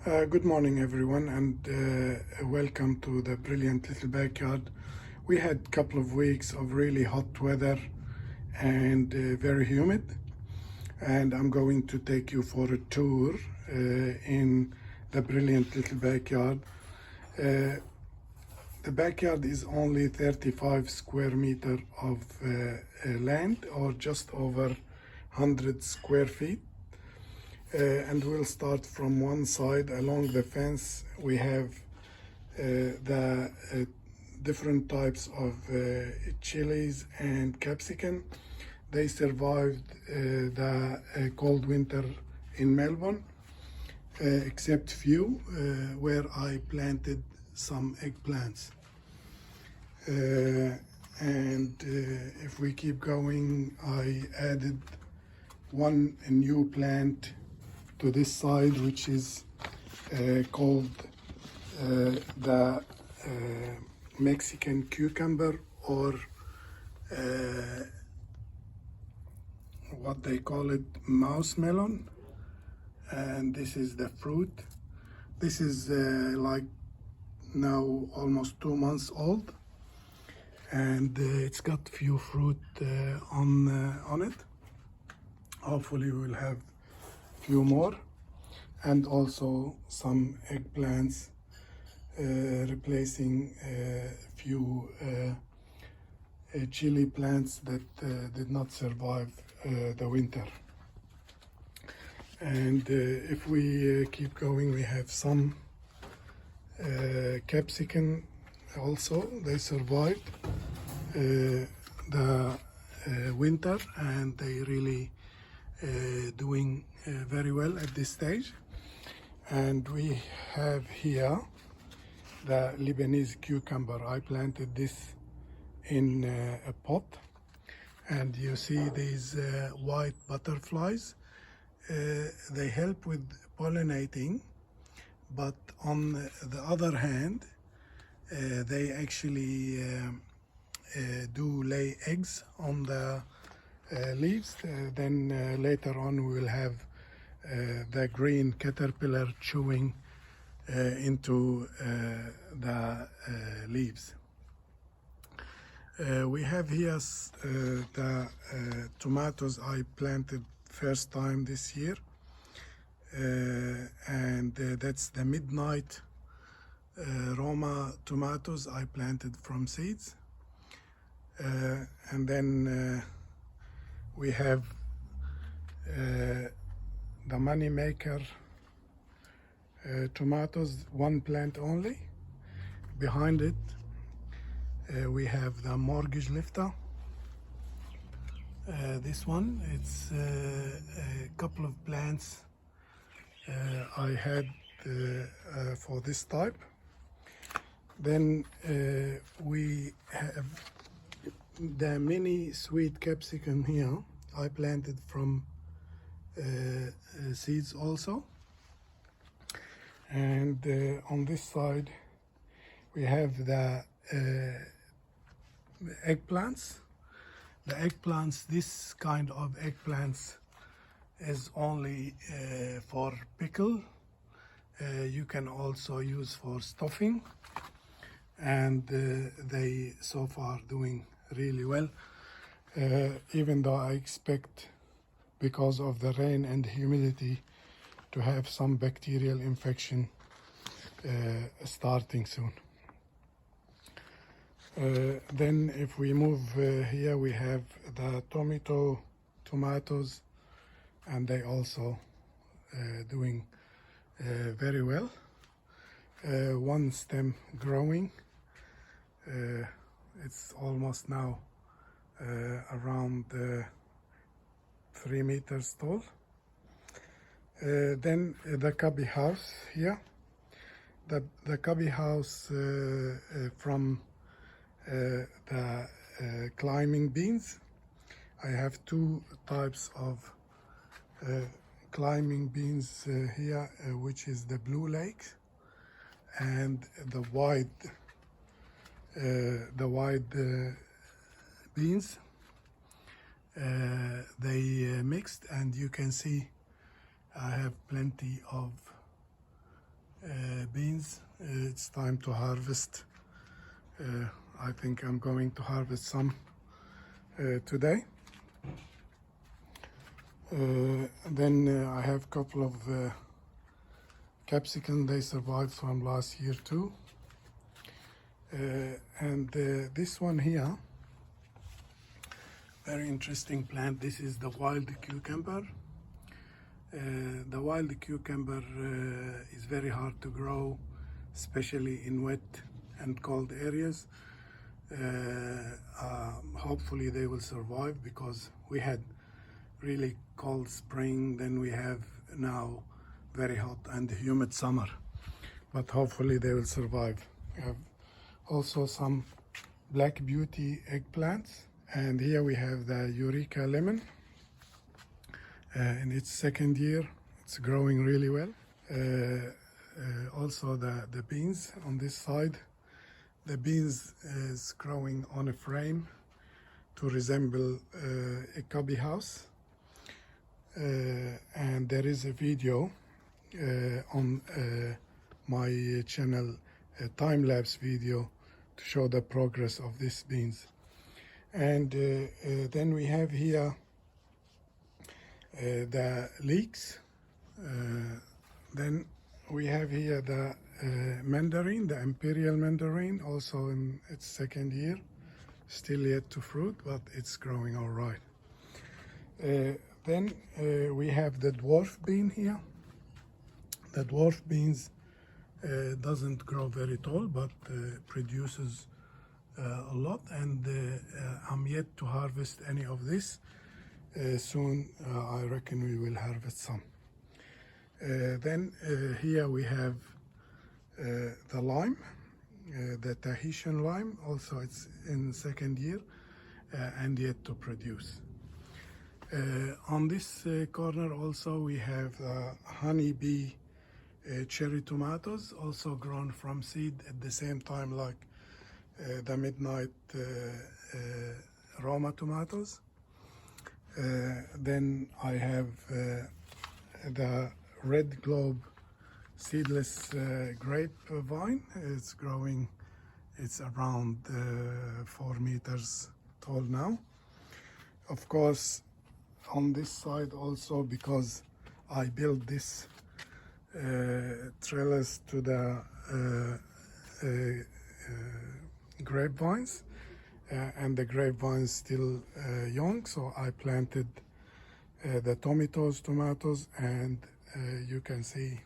Good morning, everyone, and welcome to the brilliant little backyard. We had a couple of weeks of really hot weather and very humid, and I'm going to take you for a tour in the brilliant little backyard. The backyard is only 35 square meter of land, or just over 100 square feet. And we'll start from one side. Along the fence we have the different types of chilies and capsicum. They survived the cold winter in Melbourne, except few where I planted some eggplants. And if we keep going, I added one new plant to this side, which is called the Mexican cucumber, or what they call it, mouse melon. And this is the fruit. This is like now almost 2 months old, and it's got few fruit on it. Hopefully we'll have few more, and also some eggplants replacing few chili plants that did not survive the winter. And if we keep going, we have some capsicum also. They survived the winter, and they really doing very well at this stage. And we have here the Lebanese cucumber. I planted this in a pot, and you see these white butterflies. They help with pollinating, but on the other hand, they actually do lay eggs on the leaves. Then later on we will have the green caterpillar chewing into the leaves. We have here the tomatoes I planted first time this year, and that's the Midnight Roma tomatoes I planted from seeds. And then we have the money maker tomatoes, one plant only. Behind it we have the mortgage lifter. This one, it's a couple of plants I had for this type. Then we have the mini sweet capsicum here. I planted from seeds also. And on this side we have the eggplants. The eggplants, this kind of eggplants is only for pickle. You can also use for stuffing, and they so far doing really well, even though I expect, because of the rain and humidity, to have some bacterial infection starting soon. Then if we move here, we have the tomatoes, and they also doing very well. One stem growing. It's almost now around 3 meters tall. Then the cubby house here. The cubby house from the climbing beans. I have two types of climbing beans here, which is the blue lake and the white beans. They mixed, and you can see I have plenty of beans. It's time to harvest. I think I'm going to harvest some today. Then I have a couple of capsicum. They survived from last year too. And this one here, very interesting plant. This is the wild cucumber. The wild cucumber is very hard to grow, especially in wet and cold areas. Hopefully they will survive, because we had really cold spring, then we have now very hot and humid summer, but hopefully they will survive. We have also some black beauty eggplants, and here we have the Eureka lemon. In its second year, it's growing really well. Also the beans on this side. The beans is growing on a frame to resemble a cubby house. And there is a video on my channel, a time-lapse video, to show the progress of these beans. And then we have here the leeks. Then we have here the mandarin, the imperial mandarin, also in its second year, still yet to fruit, but it's growing all right. Then we have the dwarf bean here. The dwarf beans doesn't grow very tall, but produces a lot, and I'm yet to harvest any of this. Soon I reckon we will harvest some. Then here we have the lime, the Tahitian lime. Also it's in second year and yet to produce. On this corner also we have honeybee cherry tomatoes, also grown from seed at the same time like the midnight Roma tomatoes. Then I have the red globe seedless grapevine. It's growing, it's around 4 meters tall now. Of course, on this side also, because I built this trellis to the grapevines, and the grapevines still young, so I planted the tomatoes, and you can see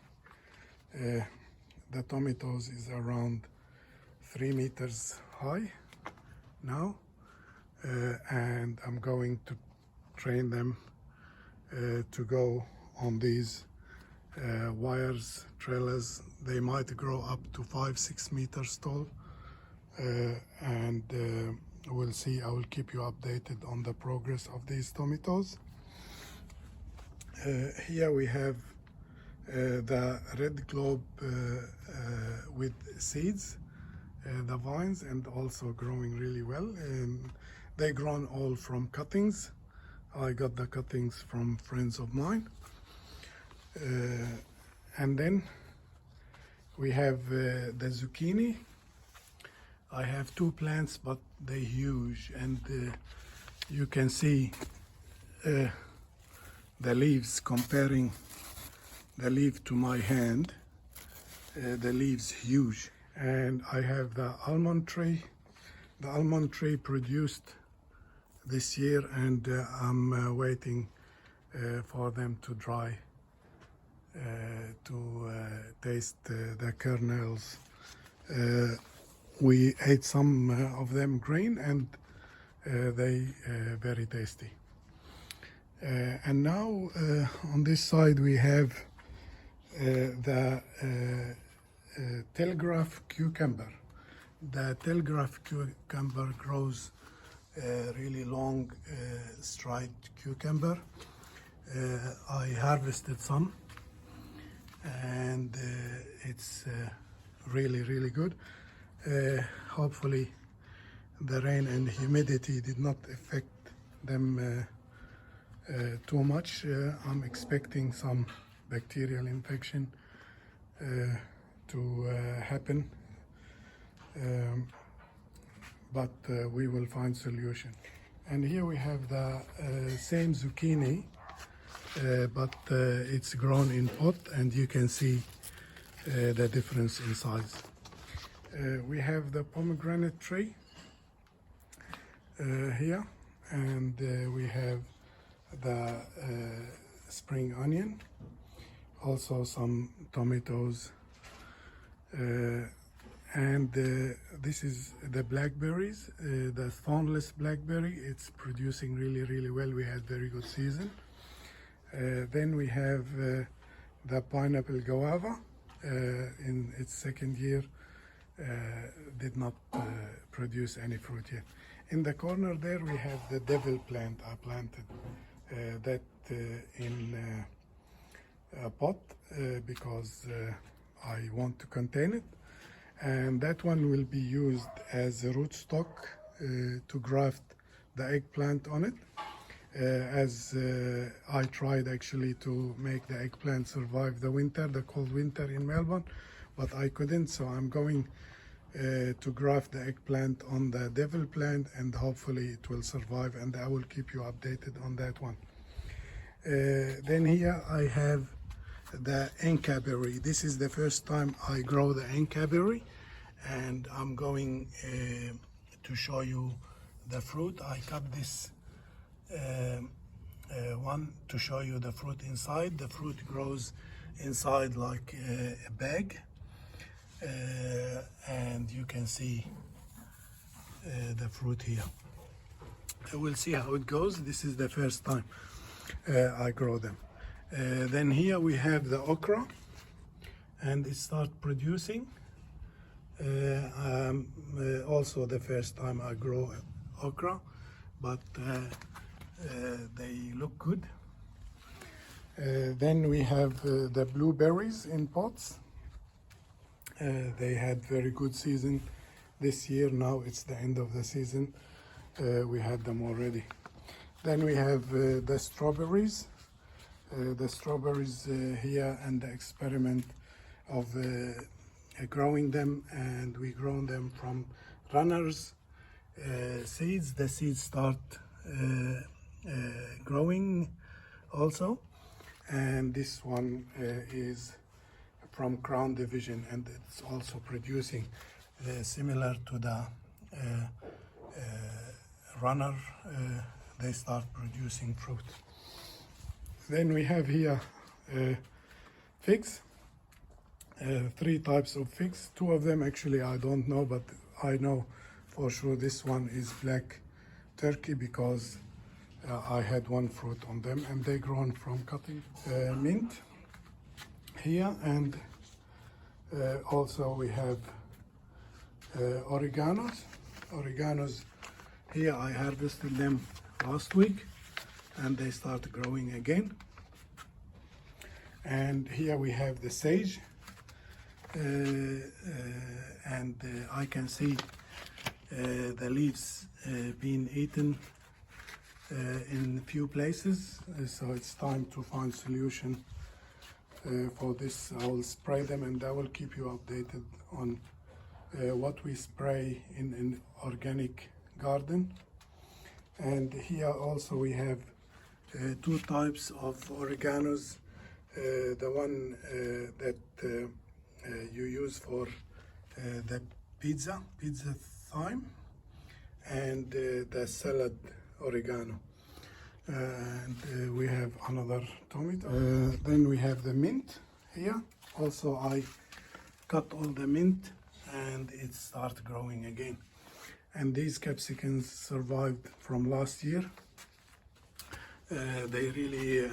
the tomatoes is around 3 meters high now, and I'm going to train them to go on these wires, trellis. They might grow up to 5-6 meters tall, and we'll see. I will keep you updated on the progress of these tomatoes. Here we have the red globe with seeds, the vines, and also growing really well. And they grown all from cuttings. I got the cuttings from friends of mine. And then we have the zucchini. I have 2 plants, but they're huge, and you can see the leaves. Comparing the leaf to my hand, the leaves huge. And I have the almond tree. The almond tree produced this year, and I'm waiting for them to dry to taste the kernels. We ate some of them green, and they very tasty. And now on this side we have the telegraph cucumber. The telegraph cucumber grows really long striped cucumber. I harvested some, and it's really good. Hopefully the rain and humidity did not affect them too much. I'm expecting some bacterial infection to happen, but we will find solution. And here we have the same zucchini, but it's grown in pot, and you can see the difference in size. We have the pomegranate tree here, and we have the spring onion, also some tomatoes, and this is the blackberries, the thornless blackberry. It's producing really well. We had very good season. Then we have the pineapple guava in its second year, did not produce any fruit yet. In the corner there we have the devil plant I planted, that in a pot because I want to contain it, and that one will be used as a rootstock to graft the eggplant on it. As I tried actually to make the eggplant survive the winter, the cold winter in Melbourne, but I couldn't, so I'm going to graft the eggplant on the devil plant, and hopefully it will survive, and I will keep you updated on that one. Then here I have the Enka berry. This is the first time I grow the Enka berry, and I'm going to show you the fruit. I cut this one to show you the fruit inside. The fruit grows inside like a bag, and you can see the fruit here. We'll see how it goes. This is the first time I grow them. Then here we have the okra, and it starts producing. Also the first time I grow okra, but they look good. Then we have the blueberries in pots. They had very good season this year. Now it's the end of the season. We had them already. Then we have the strawberries. The strawberries here, and the experiment of growing them, and we grown them from runners seeds. The seeds start growing also, and this one is from Crown Division, and it's also producing similar to the runner. They start producing fruit. Then we have here figs, 3 types of figs. 2 of them actually I don't know, but I know for sure this one is black Turkey because I had 1 fruit on them, and they grown from cutting. Mint here, and also we have oreganos. Oreganos here I harvested them last week, and they start growing again. And here we have the sage, and I can see the leaves being eaten in a few places, so it's time to find solution for this. I will spray them, and I will keep you updated on what we spray in an organic garden. And here also we have 2 types of oreganos. The one that you use for the pizza thyme, and the salad oregano. And we have another tomato. Then we have the mint here. Also I cut all the mint, and it started growing again. And these capsicums survived from last year. They really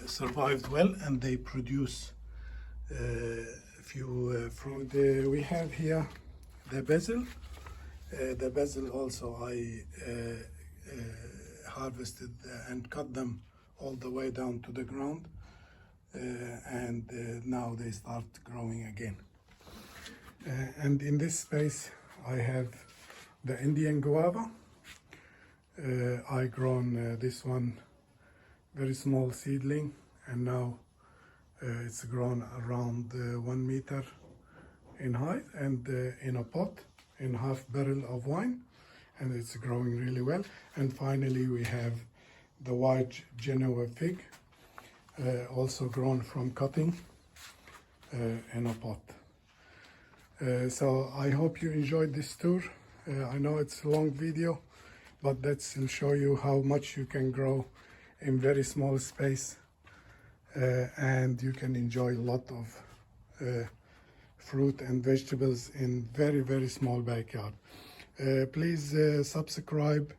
survived well, and they produce a few fruit. We have here the basil. The basil also I harvested and cut them all the way down to the ground, and now they start growing again. And in this space I have the Indian guava. I grown this one very small seedling, and now it's grown around 1 meter in height and in a pot in half barrel of wine, and it's growing really well. And finally we have the white Genoa fig, also grown from cutting in a pot. So I hope you enjoyed this tour. I know it's a long video, but that will show you how much you can grow in very small space, and you can enjoy a lot of fruit and vegetables in very small backyard. Please subscribe,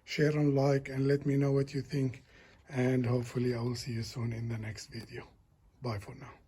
share and like, and let me know what you think, and hopefully I will see you soon in the next video. Bye for now.